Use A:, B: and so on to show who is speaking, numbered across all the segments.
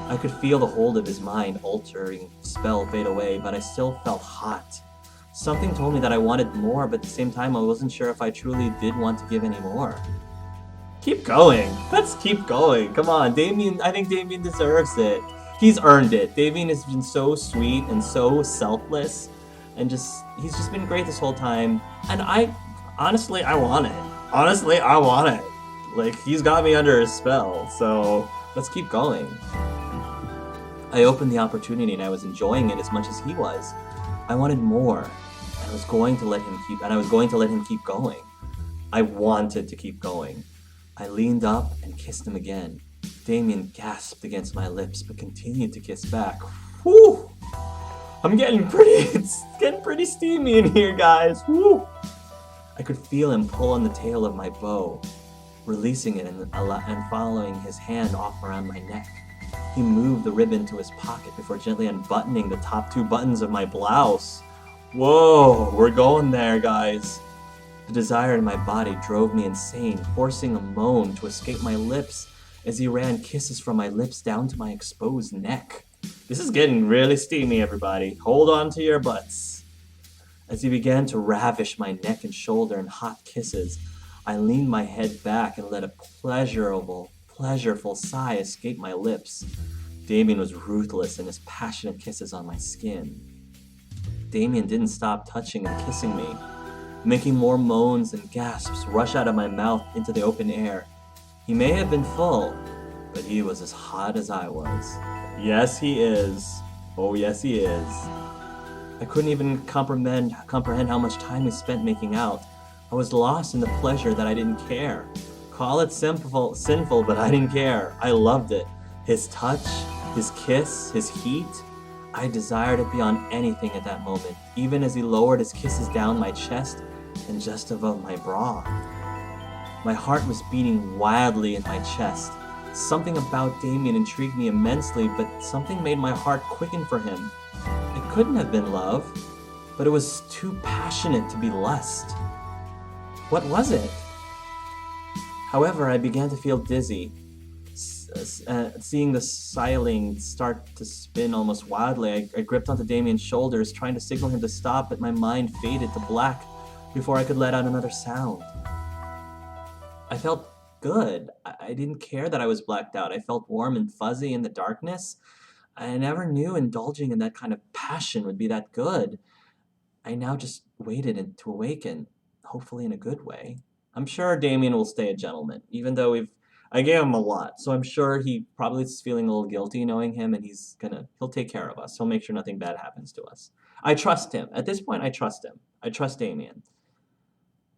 A: I could feel the hold of his mind-altering spell fade away, but I still felt hot. Something told me that I wanted more, but at the same time I wasn't sure if I truly did want to give any more. Keep going. Let's keep going. Come on, Damien. I think Damien deserves it. He's earned it. Damien has been so sweet and so selfless, and he's just been great this whole time. And honestly, I want it. Honestly, I want it. Like, he's got me under his spell, so let's keep going. I opened the opportunity and I was enjoying it as much as he was. I wanted more, and I was going to let him keep going. I wanted to keep going. I leaned up and kissed him again. Damien gasped against my lips, but continued to kiss back. Whew! It's getting pretty steamy in here, guys. Whew! I could feel him pull on the tail of my bow, releasing it and following his hand off around my neck. He moved the ribbon to his pocket before gently unbuttoning the top 2 buttons of my blouse. Whoa, we're going there, guys. The desire in my body drove me insane, forcing a moan to escape my lips as he ran kisses from my lips down to my exposed neck. This is getting really steamy, everybody. Hold on to your butts. As he began to ravish my neck and shoulder in hot kisses, I leaned my head back and let a pleasureful sigh escape my lips. Damien was ruthless in his passionate kisses on my skin. Damien didn't stop touching and kissing me, making more moans and gasps rush out of my mouth into the open air. He may have been full, but he was as hot as I was. Yes, he is. Oh, yes, he is. I couldn't even comprehend how much time we spent making out. I was lost in the pleasure that I didn't care. Call it sinful, but I didn't care. I loved it. His touch, his kiss, his heat. I desired it beyond anything at that moment, even as he lowered his kisses down my chest and just above my bra. My heart was beating wildly in my chest. Something about Damien intrigued me immensely, but something made my heart quicken for him. It couldn't have been love, but it was too passionate to be lust. What was it? However, I began to feel dizzy, seeing the ceiling start to spin almost wildly. I gripped onto Damien's shoulders, trying to signal him to stop, but my mind faded to black before I could let out another sound. I felt good. I didn't care that I was blacked out. I felt warm and fuzzy in the darkness. I never knew indulging in that kind of passion would be that good. I now just waited to awaken, hopefully in a good way. I'm sure Damien will stay a gentleman, even though I gave him a lot, so I'm sure he probably is feeling a little guilty knowing him, and he'll take care of us. He'll make sure nothing bad happens to us. I trust him. At this point, I trust him. I trust Damien.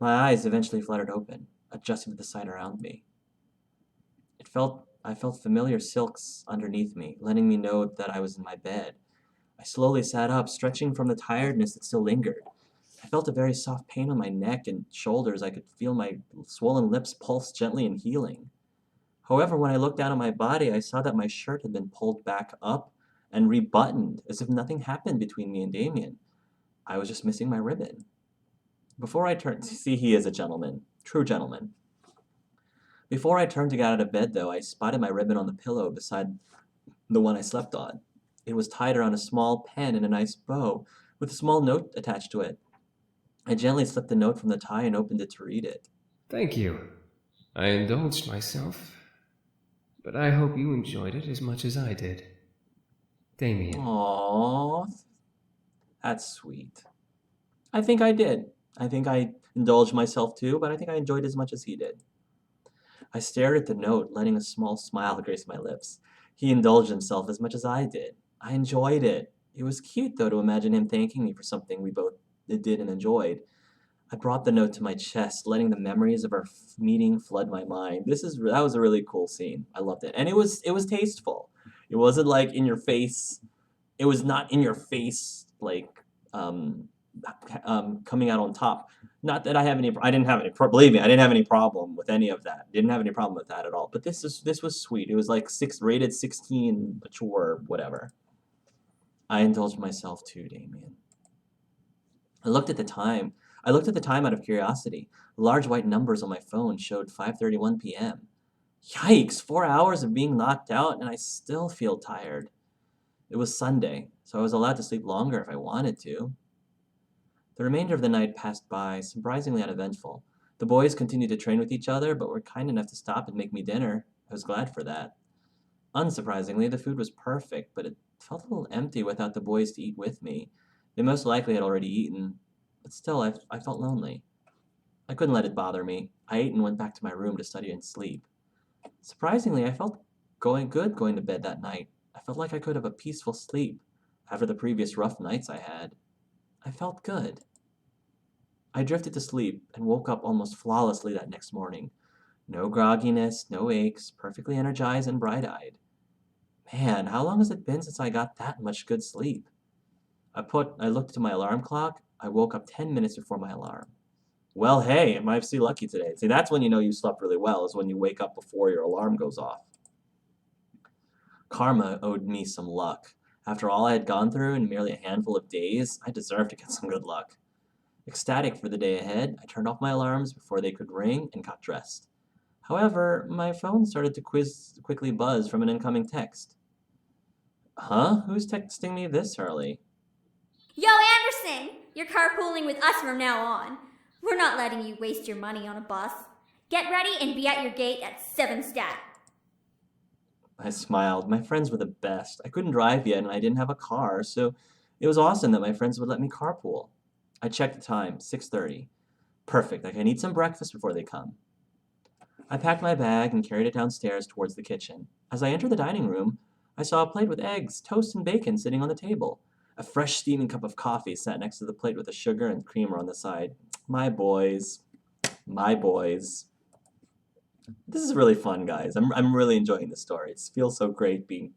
A: My eyes eventually fluttered open, adjusting to the sight around me. I felt familiar silks underneath me, letting me know that I was in my bed. I slowly sat up, stretching from the tiredness that still lingered. I felt a very soft pain on my neck and shoulders. I could feel my swollen lips pulse gently and healing. However, when I looked down at my body, I saw that my shirt had been pulled back up and rebuttoned, as if nothing happened between me and Damien. I was just missing my ribbon. Before I turned, see, he is a gentleman, true gentleman. Before I turned to get out of bed, though, I spotted my ribbon on the pillow beside the one I slept on. It was tied around a small pen in a nice bow, with a small note attached to it. I gently slipped the note from the tie and opened it to read it.
B: Thank you. I indulged myself, but I hope you enjoyed it as much as I did. Damien.
A: Aww, that's sweet. I think I did. I think I indulged myself too, but I think I enjoyed it as much as he did. I stared at the note, letting a small smile grace my lips. He indulged himself as much as I did. I enjoyed it. It was cute, though, to imagine him thanking me for something we both did and enjoyed. I brought the note to my chest, letting the memories of our meeting flood my mind. That was a really cool scene. I loved it, and it was tasteful. It wasn't like in your face. It was not in your face like coming out on top. Not that I have any. I didn't have any. Believe me, I didn't have any problem with any of that. Didn't have any problem with that at all. But this was sweet. It was like rated 16, mature, whatever. I indulged myself too, Damien. I looked at the time. I looked at the time out of curiosity. The large white numbers on my phone showed 5:31 p.m. Yikes, 4 hours of being knocked out and I still feel tired. It was Sunday, so I was allowed to sleep longer if I wanted to. The remainder of the night passed by, surprisingly uneventful. The boys continued to train with each other, but were kind enough to stop and make me dinner. I was glad for that. Unsurprisingly, the food was perfect, but it felt a little empty without the boys to eat with me. They most likely had already eaten, but still, I felt lonely. I couldn't let it bother me. I ate and went back to my room to study and sleep. Surprisingly, I felt going to bed that night. I felt like I could have a peaceful sleep after the previous rough nights I had. I felt good. I drifted to sleep and woke up almost flawlessly that next morning. No grogginess, no aches, perfectly energized and bright-eyed. Man, how long has it been since I got that much good sleep? I looked at my alarm clock. I woke up 10 minutes before my alarm. Well, hey, am I see lucky today? See, that's when you know you slept really well, is when you wake up before your alarm goes off. Karma owed me some luck. After all I had gone through in merely a handful of days, I deserved to get some good luck. Ecstatic for the day ahead, I turned off my alarms before they could ring and got dressed. However, my phone started to quickly buzz from an incoming text. Huh? Who's texting me this early?
C: Yo, Anderson! You're carpooling with us from now on. We're not letting you waste your money on a bus. Get ready and be at your gate at 7 stat.
A: I smiled. My friends were the best. I couldn't drive yet and I didn't have a car, so it was awesome that my friends would let me carpool. I checked the time, 6:30. Perfect, like I need some breakfast before they come. I packed my bag and carried it downstairs towards the kitchen. As I entered the dining room, I saw a plate with eggs, toast, and bacon sitting on the table. A fresh steaming cup of coffee sat next to the plate with a sugar and creamer on the side. My boys. My boys. This is really fun, guys. I'm really enjoying this story. It feels so great being,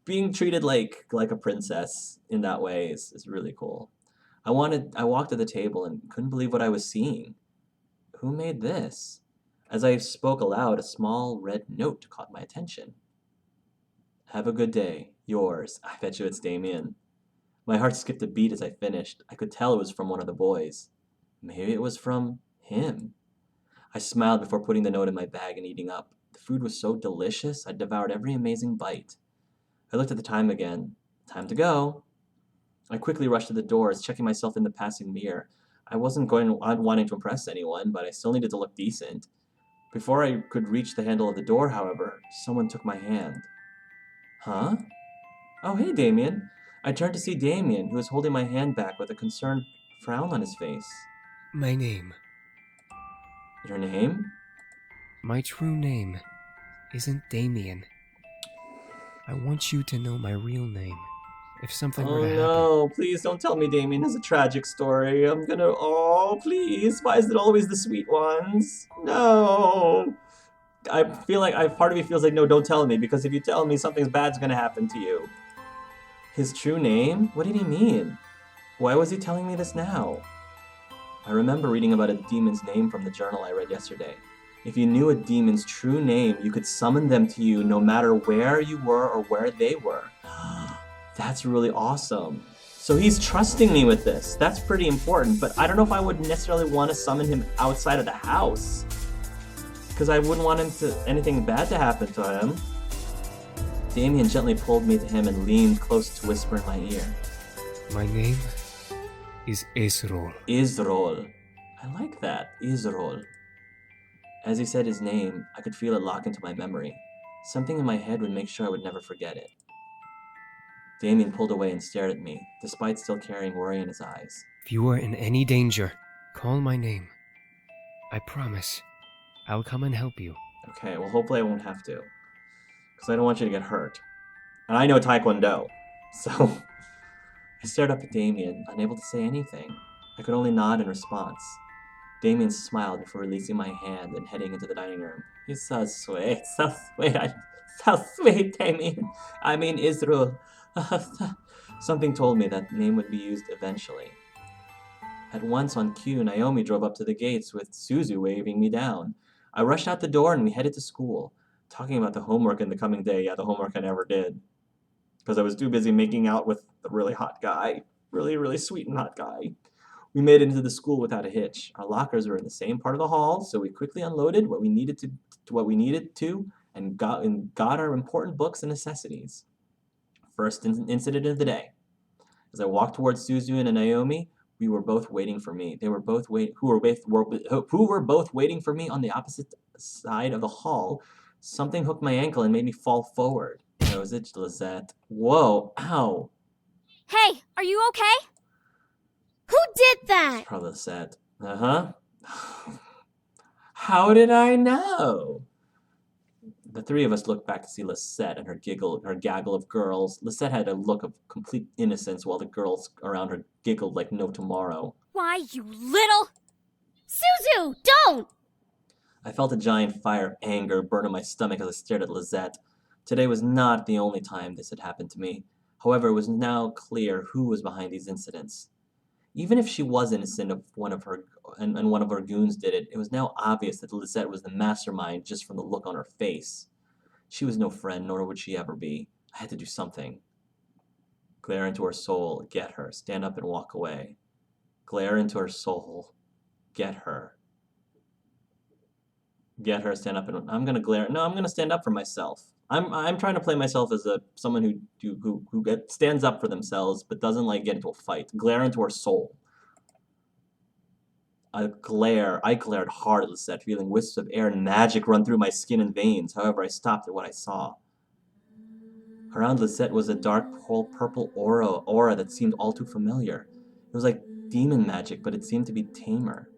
A: being treated like a princess in that way is really cool. I walked to the table and couldn't believe what I was seeing. Who made this? As I spoke aloud, a small red note caught my attention. Have a good day. Yours. I bet you it's Damien. My heart skipped a beat as I finished. I could tell it was from one of the boys. Maybe it was from him. I smiled before putting the note in my bag and eating up. The food was so delicious, I devoured every amazing bite. I looked at the time again. Time to go. I quickly rushed to the doors, checking myself in the passing mirror. I wasn't wanting to impress anyone, but I still needed to look decent. Before I could reach the handle of the door, however, someone took my hand. Huh? Oh, hey, Damien. I turned to see Damien, who was holding my hand back with a concerned frown on his face.
B: My name.
A: Your name?
B: My true name isn't Damien. I want you to know my real name. If something were to happen...
A: Oh no, please don't tell me Damien has a tragic story. Oh, please. Why is it always the sweet ones? No. I feel like, part of me feels like, no, don't tell me, because if you tell me, something bad's gonna happen to you. His true name? What did he mean? Why was he telling me this now? I remember reading about a demon's name from the journal I read yesterday. If you knew a demon's true name, you could summon them to you no matter where you were or where they were. That's really awesome. So he's trusting me with this. That's pretty important, but I don't know if I would necessarily want to summon him outside of the house. Because I wouldn't want anything bad to happen to him. Damien gently pulled me to him and leaned close to whisper in my ear.
B: My name is Israel.
A: Israel. I like that. Israel. As he said his name, I could feel it lock into my memory. Something in my head would make sure I would never forget it. Damien pulled away and stared at me, despite still carrying worry in his eyes.
B: If you are in any danger, call my name. I promise. I'll come and help you.
A: Okay, well hopefully I won't have to. Because I don't want you to get hurt. And I know Taekwondo. So I stared up at Damien, unable to say anything. I could only nod in response. Damien smiled before releasing my hand and heading into the dining room. He's so sweet, so sweet. So sweet, Damien. I mean, Israel. Something told me that name would be used eventually. At once on cue, Naomi drove up to the gates with Suzu waving me down. I rushed out the door and we headed to school. Talking about the homework in the coming day, yeah, the homework I never did. Because I was too busy making out with a really hot guy. Really, really sweet and hot guy. We made it into the school without a hitch. Our lockers were in the same part of the hall, so we quickly unloaded what we needed to and got our important books and necessities. First incident of the day. As I walked towards Suzu and Naomi, we were both waiting for me. They were both who were both waiting for me on the opposite side of the hall. Something hooked my ankle and made me fall forward. That was it, Lisette. Whoa, ow.
C: Hey, are you okay?
D: Who did that?
A: Probably Lisette. Uh-huh. How did I know? The three of us looked back to see Lisette and her gaggle of girls. Lisette had a look of complete innocence while the girls around her giggled like no tomorrow.
C: Why, you little...
D: Suzu, don't!
A: I felt a giant fire of anger burn in my stomach as I stared at Lisette. Today was not the only time this had happened to me. However, it was now clear who was behind these incidents. Even if she was innocent of one of her goons did it, it was now obvious that Lisette was the mastermind just from the look on her face. She was no friend, nor would she ever be. I had to do something. Glare into her soul, get her, stand up and walk away. Glare into her soul, get her. Get her, stand up and I'm gonna stand up for myself. I'm trying to play myself as someone who stands up for themselves but doesn't like get into a fight. Glare into her soul. I glared hard at Lisette, feeling wisps of air and magic run through my skin and veins. However, I stopped at what I saw. Around Lisette was a dark purple aura that seemed all too familiar. It was like demon magic, but it seemed to be tamer.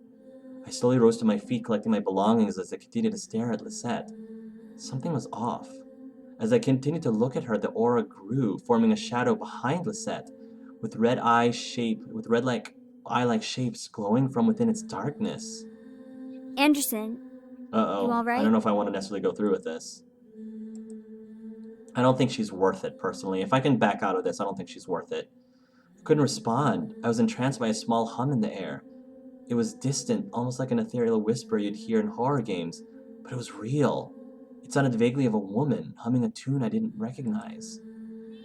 A: I slowly rose to my feet, collecting my belongings as I continued to stare at Lisette. Something was off. As I continued to look at her, the aura grew, forming a shadow behind Lisette, with red eye-like shapes glowing from within its darkness.
C: Anderson,
A: Uh-oh.
C: you all right?
A: I don't know if I want to necessarily go through with this. I don't think she's worth it, personally. If I can back out of this, I don't think she's worth it. I couldn't respond. I was entranced by a small hum in the air. It was distant, almost like an ethereal whisper you'd hear in horror games, but it was real. It sounded vaguely of a woman, humming a tune I didn't recognize.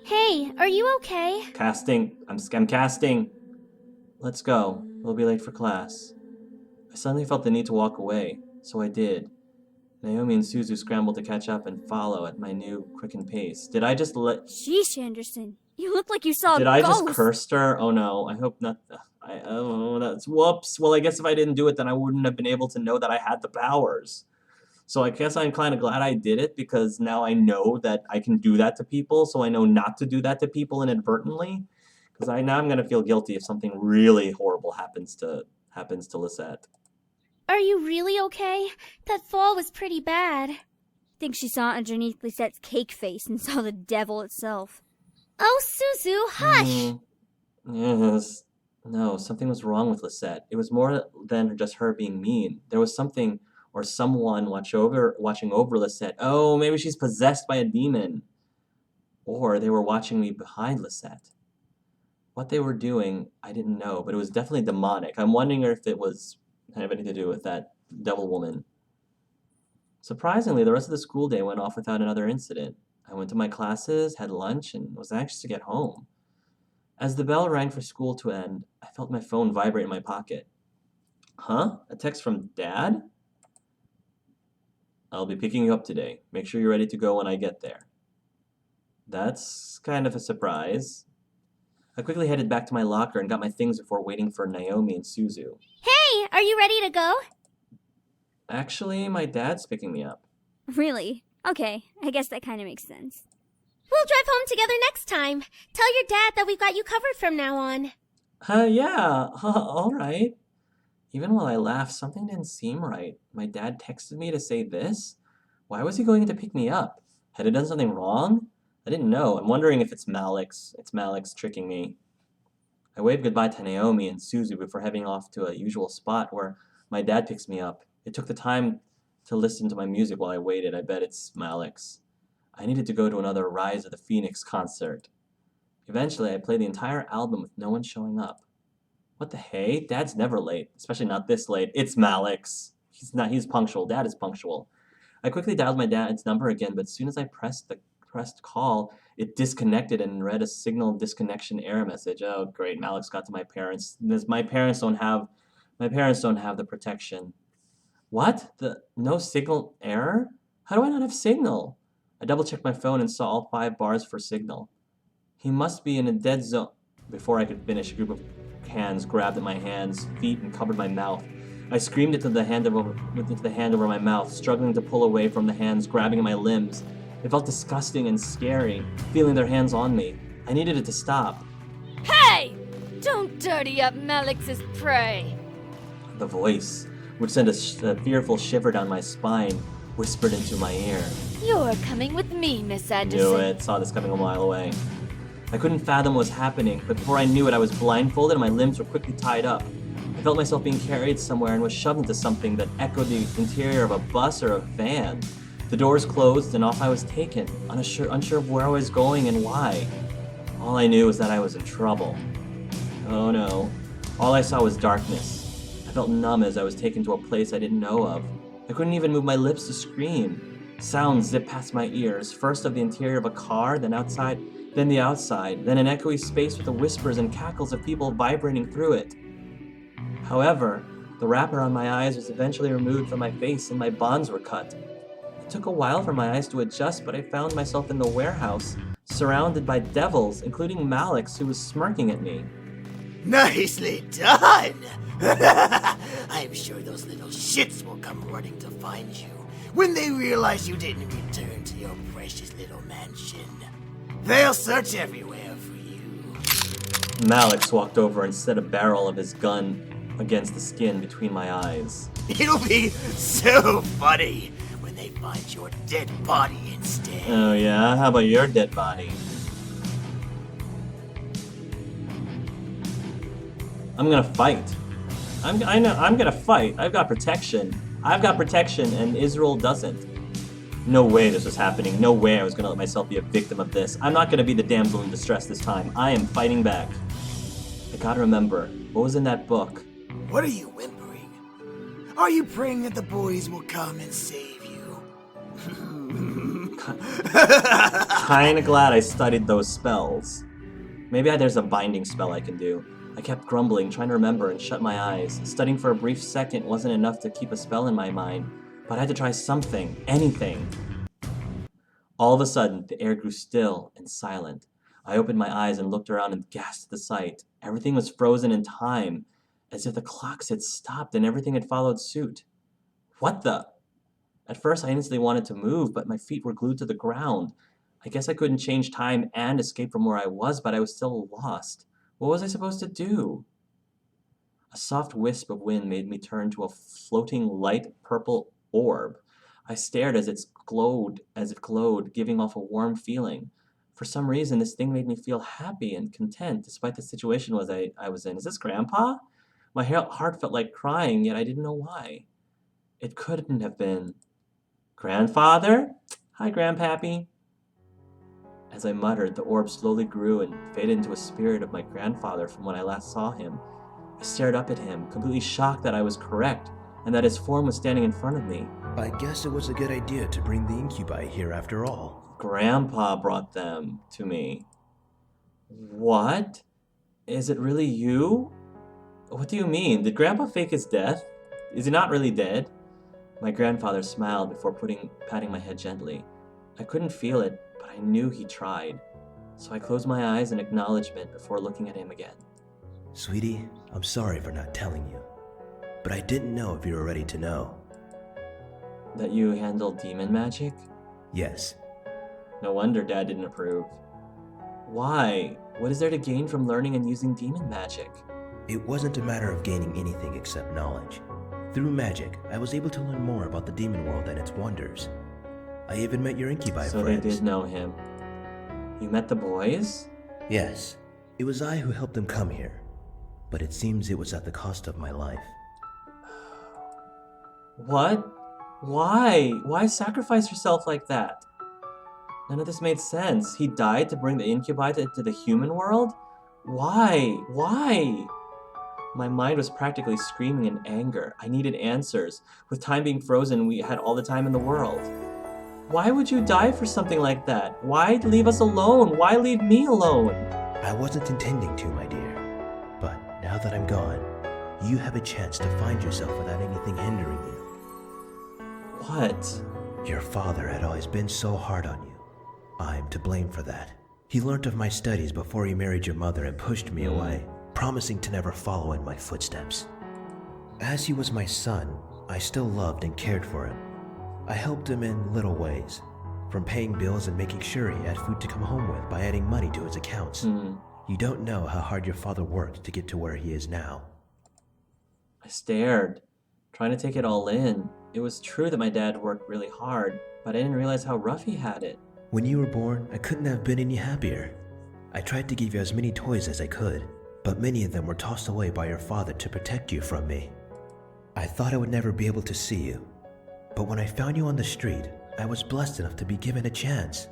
D: Hey, are you okay?
A: Casting. I'm casting. Let's go. We'll be late for class. I suddenly felt the need to walk away, so I did. Naomi and Suzu scrambled to catch up and follow at my new quickened pace. Did I just
C: Sheesh, Anderson. You look like you saw a
A: Did
C: ghost.
A: I just curse her? Oh no, I hope not. That's whoops. Well, I guess if I didn't do it, then I wouldn't have been able to know that I had the powers. So I guess I'm kind of glad I did it, because now I know that I can do that to people, so I know not to do that to people inadvertently. Because now I'm going to feel guilty if something really horrible happens to Lisette.
D: Are you really okay? That fall was pretty bad.
C: I think she saw underneath Lisette's cake face and saw the devil itself.
D: Oh, Suzu, hush!
A: Yes. No, something was wrong with Lisette. It was more than just her being mean. There was something or someone watching over Lisette. Oh, maybe she's possessed by a demon. Or they were watching me behind Lisette. What they were doing, I didn't know, but it was definitely demonic. I'm wondering if it was have anything to do with that devil woman. Surprisingly, the rest of the school day went off without another incident. I went to my classes, had lunch, and was anxious to get home. As the bell rang for school to end, I felt my phone vibrate in my pocket. Huh? A text from Dad? I'll be picking you up today. Make sure you're ready to go when I get there. That's kind of a surprise. I quickly headed back to my locker and got my things before waiting for Naomi and Suzu.
D: Hey, are you ready to go?
A: Actually, my dad's picking me up.
C: Really? Okay, I guess that kind of makes sense.
D: We'll drive home together next time. Tell your dad that we've got you covered from now on.
A: Yeah, all right. Even while I laughed, something didn't seem right. My dad texted me to say this? Why was he going to pick me up? Had I done something wrong? I didn't know. I'm wondering if it's Malik's. It's Malik's tricking me. I waved goodbye to Naomi and Suzu before heading off to a usual spot where my dad picks me up. It took the time to listen to my music while I waited. I bet it's Malik's. I needed to go to another Rise of the Phoenix concert. Eventually, I played the entire album with no one showing up. What the hey? Dad's never late, especially not this late. It's Malik's. He's punctual. Dad is punctual. I quickly dialed my dad's number again, but as soon as I pressed the pressed call, it disconnected and read a signal disconnection error message. Oh, great! Malik's got to my parents. My parents don't have the protection. What? No signal error? How do I not have signal? I double-checked my phone and saw all 5 bars for signal. He must be in a dead zone. Before I could finish, a group of hands grabbed at my hands, feet, and covered my mouth. I screamed into the hand over my mouth, struggling to pull away from the hands grabbing at my limbs. It felt disgusting and scary, feeling their hands on me. I needed it to stop.
E: Hey! Don't dirty up Malik's prey!
A: The voice, which sent a fearful shiver down my spine, whispered into my ear.
E: You're coming with me, Miss Anderson.
A: Knew it. Saw this coming a mile away. I couldn't fathom what was happening, but before I knew it, I was blindfolded and my limbs were quickly tied up. I felt myself being carried somewhere and was shoved into something that echoed the interior of a bus or a van. The doors closed and off I was taken, unsure of where I was going and why. All I knew was that I was in trouble. Oh no. All I saw was darkness. I felt numb as I was taken to a place I didn't know of. I couldn't even move my lips to scream. Sounds zipped past my ears, first of the interior of a car, then outside, then the outside, then an echoey space with the whispers and cackles of people vibrating through it. However, the wrapper on my eyes was eventually removed from my face and my bonds were cut. It took a while for my eyes to adjust, but I found myself in the warehouse, surrounded by devils, including Malik's, who was smirking at me.
F: Nicely done! I'm sure those little shits will come running to find you when they realize you didn't return to your precious little mansion. They'll search everywhere for you.
A: Malik walked over and set a barrel of his gun against the skin between my eyes.
F: It'll be so funny when they find your dead body instead.
A: Oh yeah? How about your dead body? I'm gonna fight. I'm gonna fight. I've got protection. And Israel doesn't. No way this was happening. No way I was gonna let myself be a victim of this. I'm not gonna be the damsel in distress this time. I am fighting back. I gotta remember, what was in that book?
F: What are you whimpering? Are you praying that the boys will come and save you?
A: Kinda glad I studied those spells. Maybe there's a binding spell I can do. I kept grumbling, trying to remember and shut my eyes. Studying for a brief second wasn't enough to keep a spell in my mind, but I had to try something, anything. All of a sudden, the air grew still and silent. I opened my eyes and looked around and gasped at the sight. Everything was frozen in time, as if the clocks had stopped and everything had followed suit. What the? At first, I instantly wanted to move, but my feet were glued to the ground. I guess I couldn't change time and escape from where I was, but I was still lost. What was I supposed to do? A soft wisp of wind made me turn to a floating light purple orb. I stared as it glowed, giving off a warm feeling. For some reason, this thing made me feel happy and content, despite the situation I was in. Is this Grandpa? My heart felt like crying, yet I didn't know why. It couldn't have been. Grandfather? Hi, Grandpappy. As I muttered, the orb slowly grew and faded into a spirit of my grandfather from when I last saw him. I stared up at him, completely shocked that I was correct, and that his form was standing in front of me.
G: I guess it was a good idea to bring the incubi here after all.
A: Grandpa brought them to me. What? Is it really you? What do you mean? Did Grandpa fake his death? Is he not really dead? My grandfather smiled before patting my head gently. I couldn't feel it, but I knew he tried. So I closed my eyes in acknowledgement before looking at him again.
G: Sweetie, I'm sorry for not telling you, but I didn't know if you were ready to know.
A: That you handle demon magic?
G: Yes.
A: No wonder Dad didn't approve. Why? What is there to gain from learning and using demon magic?
G: It wasn't a matter of gaining anything except knowledge. Through magic, I was able to learn more about the demon world and its wonders. I even met your incubi friends.
A: So they did know him. You met the boys?
G: Yes. It was I who helped them come here. But it seems it was at the cost of my life.
A: What? Why? Why sacrifice yourself like that? None of this made sense. He died to bring the incubi into the human world? Why? Why? My mind was practically screaming in anger. I needed answers. With time being frozen, we had all the time in the world. Why would you die for something like that? Why leave us alone? Why leave me alone?
G: I wasn't intending to, my dear. But now that I'm gone, you have a chance to find yourself without anything hindering you.
A: What?
G: Your father had always been so hard on you. I'm to blame for that. He learnt of my studies before he married your mother and pushed me away, promising to never follow in my footsteps. As he was my son, I still loved and cared for him. I helped him in little ways, from paying bills and making sure he had food to come home with by adding money to his accounts. You don't know how hard your father worked to get to where he is now.
A: I stared, trying to take it all in. It was true that my dad worked really hard, but I didn't realize how rough he had it.
G: When you were born, I couldn't have been any happier. I tried to give you as many toys as I could, but many of them were tossed away by your father to protect you from me. I thought I would never be able to see you, but when I found you on the street, I was blessed enough to be given a chance.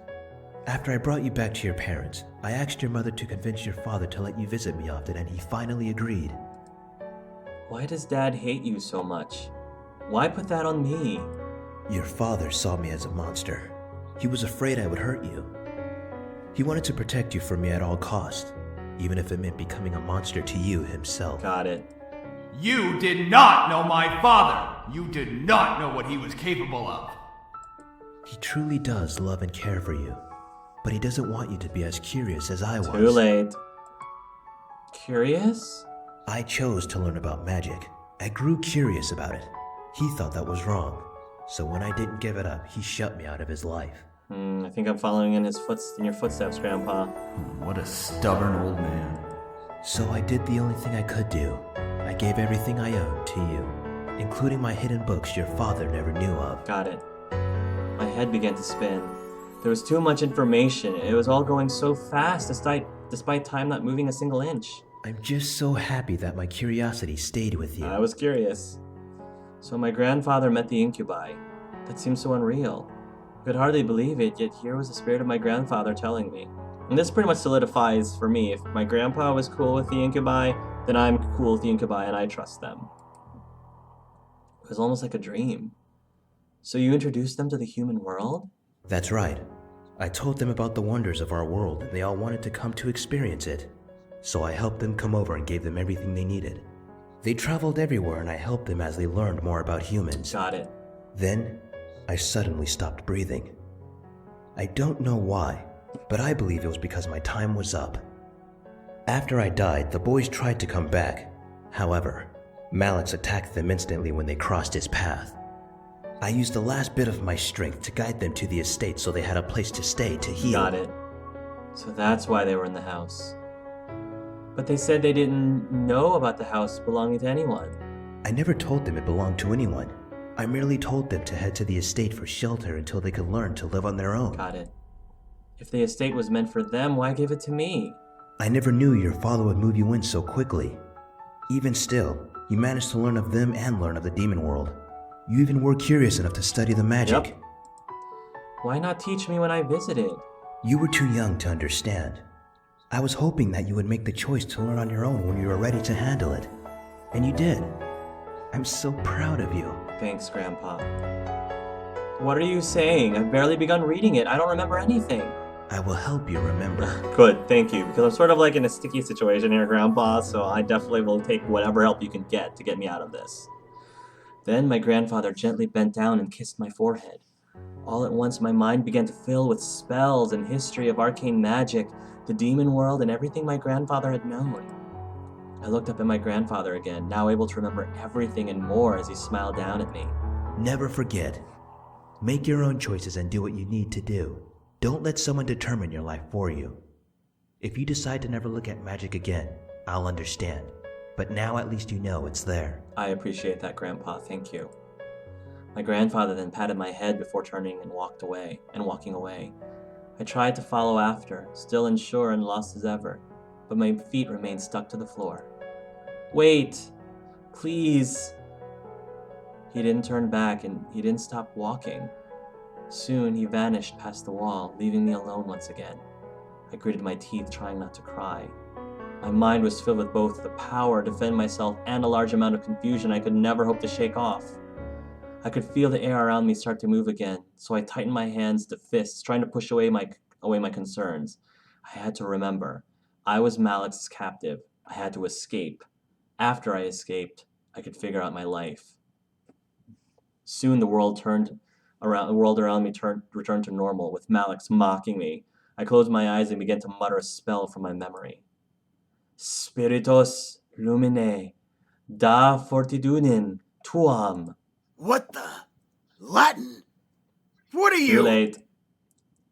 G: After I brought you back to your parents, I asked your mother to convince your father to let you visit me often, and he finally agreed.
A: Why does Dad hate you so much? Why put that on me?
G: Your father saw me as a monster. He was afraid I would hurt you. He wanted to protect you from me at all costs, even if it meant becoming a monster to you himself.
A: Got it.
H: You did not know my father! You did not know what he was capable of!
G: He truly does love and care for you, but he doesn't want you to be as curious as I was.
A: Too late. Curious?
G: I chose to learn about magic. I grew curious about it. He thought that was wrong, so when I didn't give it up, he shut me out of his life.
A: I think I'm following in your footsteps, Grandpa.
H: What a stubborn old man.
G: So I did the only thing I could do. I gave everything I owned to you, including my hidden books your father never knew of.
A: Got it. My head began to spin. There was too much information. It was all going so fast, despite time not moving a single inch.
G: I'm just so happy that my curiosity stayed with you.
A: I was curious. So my grandfather met the incubi. That seemed so unreal. I could hardly believe it, yet here was the spirit of my grandfather telling me. And this pretty much solidifies for me, if my grandpa was cool with the incubi, then I'm cool with the incubi and I trust them. It was almost like a dream. So you introduced them to the human world?
G: That's right. I told them about the wonders of our world, and they all wanted to come to experience it. So I helped them come over and gave them everything they needed. They traveled everywhere, and I helped them as they learned more about humans.
A: Got it.
G: Then, I suddenly stopped breathing. I don't know why, but I believe it was because my time was up. After I died, the boys tried to come back. However, Malik attacked them instantly when they crossed his path. I used the last bit of my strength to guide them to the estate so they had a place to stay to heal.
A: Got it. So that's why they were in the house. But they said they didn't know about the house belonging to anyone.
G: I never told them it belonged to anyone. I merely told them to head to the estate for shelter until they could learn to live on their own.
A: Got it. If the estate was meant for them, why give it to me?
G: I never knew your father would move you in so quickly. Even still, you managed to learn of them and learn of the demon world. You even were curious enough to study the magic.
A: Yep. Why not teach me when I visited?
G: You were too young to understand. I was hoping that you would make the choice to learn on your own when you were ready to handle it. And you did. I'm so proud of you.
A: Thanks, Grandpa. What are you saying? I've barely begun reading it. I don't remember anything.
G: I will help you remember.
A: Good, thank you. Because I'm sort of like in a sticky situation here, Grandpa, so I definitely will take whatever help you can get to get me out of this. Then my grandfather gently bent down and kissed my forehead. All at once my mind began to fill with spells and history of arcane magic, the demon world, and everything my grandfather had known. I looked up at my grandfather again, now able to remember everything and more as he smiled down at me.
G: Never forget. Make your own choices and do what you need to do. Don't let someone determine your life for you. If you decide to never look at magic again, I'll understand. But now at least you know it's there.
A: I appreciate that, Grandpa. Thank you. My grandfather then patted my head before turning and walking away. I tried to follow after, still unsure and lost as ever, but my feet remained stuck to the floor. Wait! Please! He didn't turn back and he didn't stop walking. Soon he vanished past the wall, leaving me alone once again. I gritted my teeth, trying not to cry. My mind was filled with both the power to defend myself and a large amount of confusion I could never hope to shake off. I could feel the air around me start to move again, so I tightened my hands to fists, trying to push away my concerns. I had to remember, I was Malik's captive. I had to escape. After I escaped, I could figure out my life. Soon the world around me returned to normal, with Malik's mocking me. I closed my eyes and began to mutter a spell from my memory. Spiritus lumine, da fortitunin tuam.
F: What the? Latin? What are
A: Too
F: you?
A: late.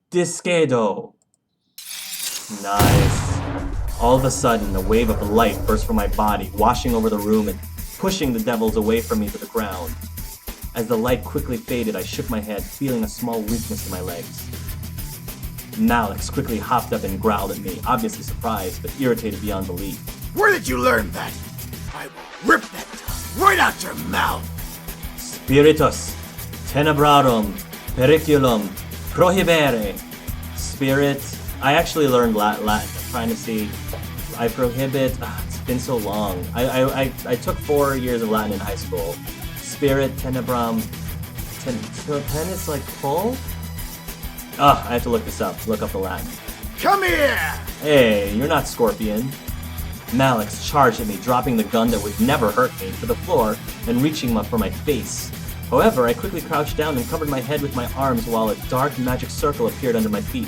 A: Discedo. Nice. All of a sudden, a wave of light burst from my body, washing over the room and pushing the devils away from me to the ground. As the light quickly faded, I shook my head, feeling a small weakness in my legs. Malik quickly hopped up and growled at me, obviously surprised, but irritated beyond belief.
F: Where did you learn that? I will rip that tongue right out your mouth!
A: Spiritus, tenebrarum, periculum, prohibere. Spirit. I actually learned Latin. I'm trying to see. I prohibit. It's been so long. I took 4 years of Latin in high school. Spirit, tenebrum. Ten is like pull? I have to look this up. Look up the Latin.
F: Come here!
A: Hey, you're not Scorpion. Malik charged at me, dropping the gun that would never hurt me to the floor and reaching up for my face. However, I quickly crouched down and covered my head with my arms while a dark magic circle appeared under my feet.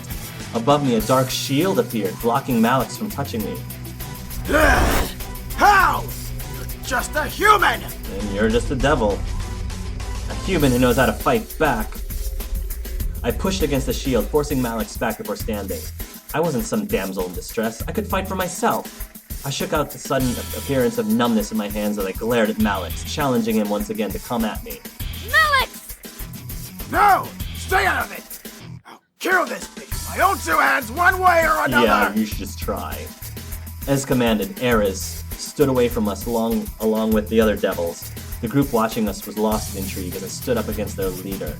A: Above me, a dark shield appeared, blocking Malik from touching me.
F: How? You're just a human!
A: And you're just a devil. A human who knows how to fight back. I pushed against the shield, forcing Malik's back before standing. I wasn't some damsel in distress. I could fight for myself. I shook out the sudden appearance of numbness in my hands as I glared at Malik, challenging him once again to come at me.
E: Malik!
F: No! Stay out of it! I'll kill this beast with my own 2 hands, one way or another!
A: Yeah, you should just try. As commanded, Ares stood away from us along with the other devils. The group watching us was lost in intrigue as I stood up against their leader.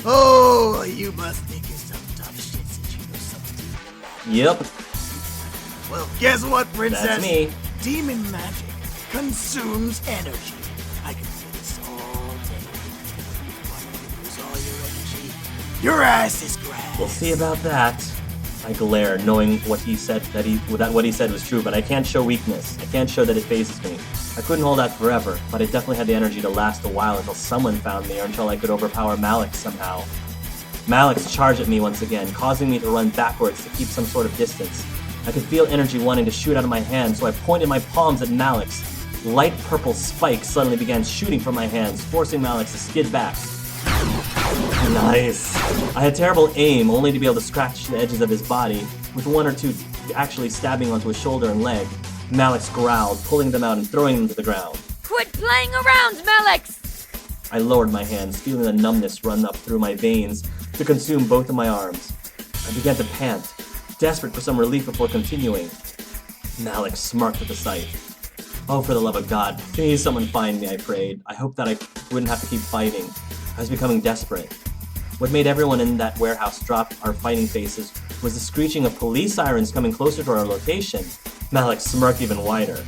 F: Oh, you must think you're some tough shit since you know something.
A: Yep,
F: Well, guess what, princess?
A: that's me.
F: Demon magic consumes energy. I can do this all day. If you want to lose all your energy, your ass is grass.
A: We'll see about that. I glare, knowing what he said what he said was true, but I can't show weakness. I can't show that it phases me. I couldn't hold out forever, but I definitely had the energy to last a while until someone found me or until I could overpower Malik somehow. Malik charged at me once again, causing me to run backwards to keep some sort of distance. I could feel energy wanting to shoot out of my hands, so I pointed my palms at Malik's. Light purple spikes suddenly began shooting from my hands, forcing Malik to skid back. Nice. I had terrible aim, only to be able to scratch the edges of his body, with 1 or 2 actually stabbing onto his shoulder and leg. Malik growled, pulling them out and throwing them to the ground.
E: Quit playing around, Malik!
A: I lowered my hands, feeling the numbness run up through my veins to consume both of my arms. I began to pant, desperate for some relief before continuing. Malik smirked at the sight. Oh, for the love of God, please someone find me, I prayed. I hoped that I wouldn't have to keep fighting. I was becoming desperate. What made everyone in that warehouse drop our fighting faces was the screeching of police sirens coming closer to our location. Malik smirked even wider.